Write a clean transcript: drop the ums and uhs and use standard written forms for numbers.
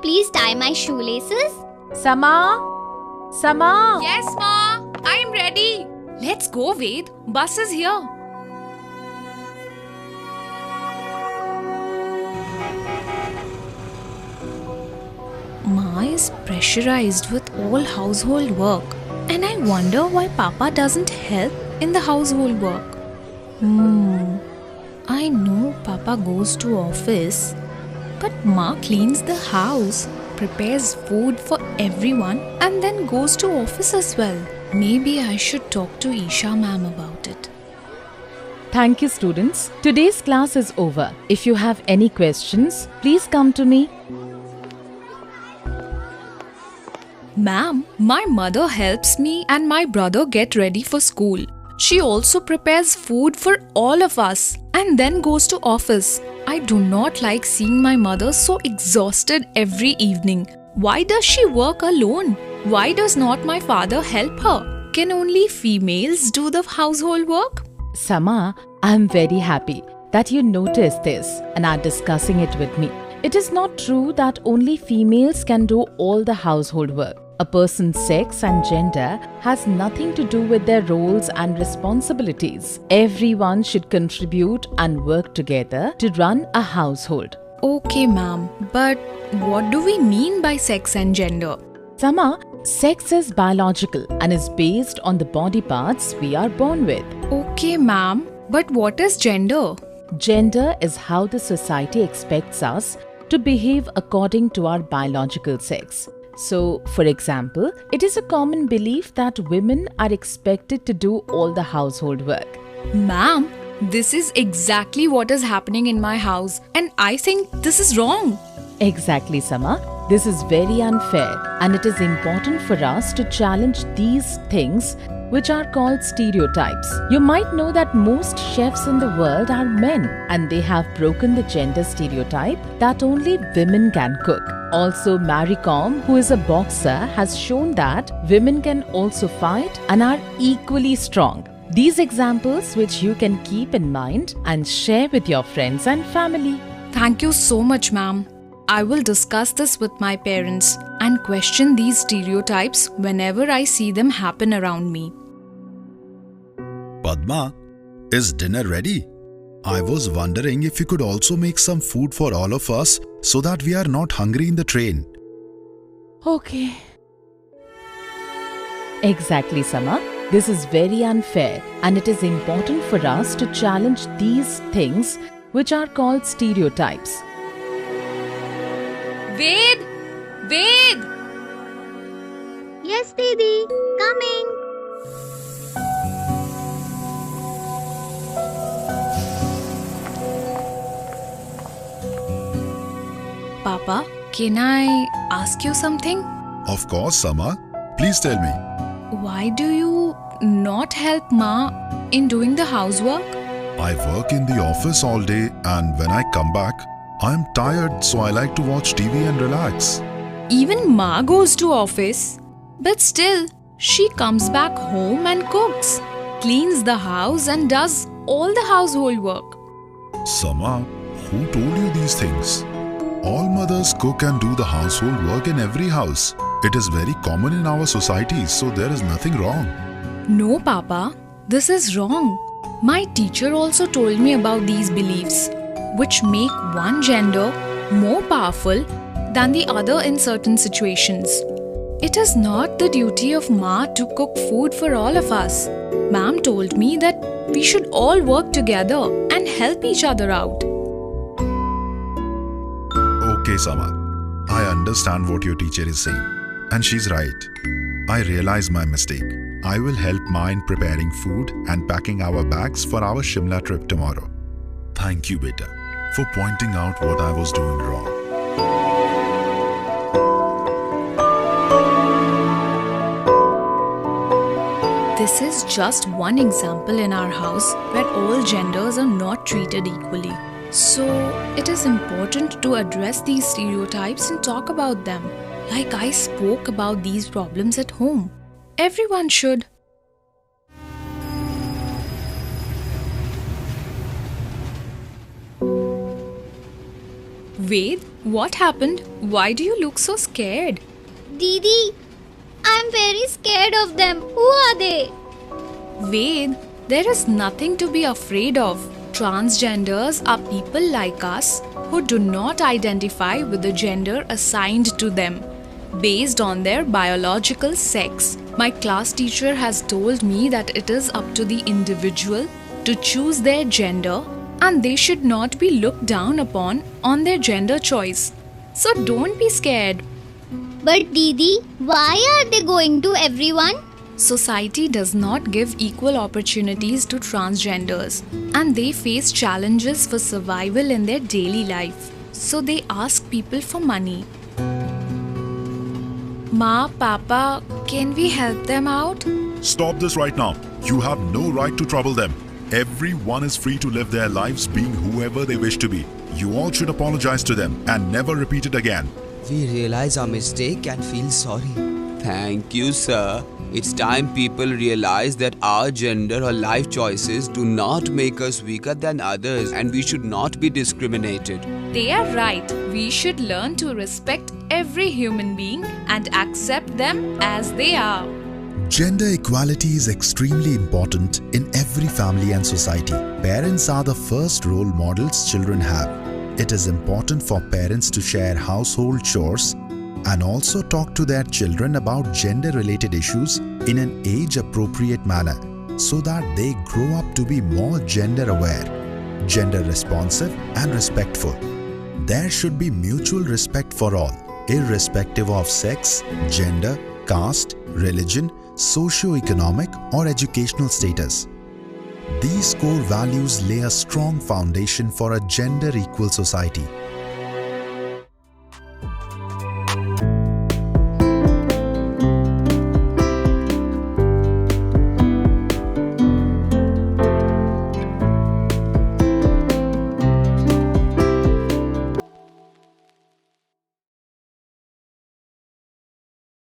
please tie my shoelaces? Sama? Sama? Yes, Ma. I'm ready. Let's go, Ved. Bus is here. Ma is pressurized with all household work, and I wonder why Papa doesn't help in the household work. I know Papa goes to office, but Ma cleans the house, prepares food for everyone, and then goes to office as well. Maybe I should talk to Isha ma'am about it. Thank you, students. Today's class is over. If you have any questions, please come to me. Ma'am, my mother helps me and my brother get ready for school. She also prepares food for all of us and then goes to office. I do not like seeing my mother so exhausted every evening. Why does she work alone? Why does not my father help her? Can only females do the household work? Sama, I am very happy that you noticed this and are discussing it with me. It is not true that only females can do all the household work. A person's sex and gender has nothing to do with their roles and responsibilities. Everyone should contribute and work together to run a household. Okay, ma'am, but what do we mean by sex and gender? Sama, sex is biological and is based on the body parts we are born with. Okay, ma'am, but what is gender? Gender is how the society expects us to behave according to our biological sex. So, for example, it is a common belief that women are expected to do all the household work. Ma'am, this is exactly what is happening in my house, and I think this is wrong. Exactly, Sama. This is very unfair, and it is important for us to challenge these things which are called stereotypes. You might know that most chefs in the world are men, and they have broken the gender stereotype that only women can cook. Also, Mary Kom, who is a boxer, has shown that women can also fight and are equally strong. These examples which you can keep in mind and share with your friends and family. Thank you so much, ma'am. I will discuss this with my parents and question these stereotypes whenever I see them happen around me. Padma, is dinner ready? I was wondering if you could also make some food for all of us so that we are not hungry in the train. Okay. Exactly, Sama. This is very unfair, and it is important for us to challenge these things which are called stereotypes. Ved! Ved! Yes, Didi. Coming. Papa, can I ask you something? Of course, Sama. Please tell me. Why do you not help Ma in doing the housework? I work in the office all day, and when I come back, I am tired, so I like to watch TV and relax. Even Ma goes to office, but still, she comes back home and cooks, cleans the house and does all the household work. Sama, who told you these things? All mothers cook and do the household work in every house. It is very common in our society, so there is nothing wrong. No, Papa, this is wrong. My teacher also told me about these beliefs, which make one gender more powerful than the other in certain situations. It is not the duty of Ma to cook food for all of us. Ma'am told me that we should all work together and help each other out. Okay, Sama. I understand what your teacher is saying. And she's right. I realize my mistake. I will help Ma in preparing food and packing our bags for our Shimla trip tomorrow. Thank you, beta, for pointing out what I was doing wrong. This is just one example in our house where all genders are not treated equally. So, it is important to address these stereotypes and talk about them. Like I spoke about these problems at home. Everyone should. Ved, What happened? Why do you look so scared? Didi, I'm very scared of them. Who are they? Ved, there is nothing to be afraid of. Transgenders are people like us who do not identify with the gender assigned to them based on their biological sex. My class teacher has told me that it is up to the individual to choose their gender and they should not be looked down upon on their gender choice. So don't be scared. But Didi, why are they going to everyone? Society does not give equal opportunities to transgenders and they face challenges for survival in their daily life. So they ask people for money. Ma, Papa, can we help them out? Stop this right now. You have no right to trouble them. Everyone is free to live their lives being whoever they wish to be. You all should apologize to them and never repeat it again. We realize our mistake and feel sorry. Thank you, sir. It's time people realize that our gender or life choices do not make us weaker than others and we should not be discriminated. They are right. We should learn to respect every human being and accept them as they are. Gender equality is extremely important in every family and society. Parents are the first role models children have. It is important for parents to share household chores and also talk to their children about gender-related issues in an age-appropriate manner so that they grow up to be more gender-aware, gender-responsive and respectful. There should be mutual respect for all, irrespective of sex, gender, caste, religion, socio-economic or educational status. These core values lay a strong foundation for a gender-equal society.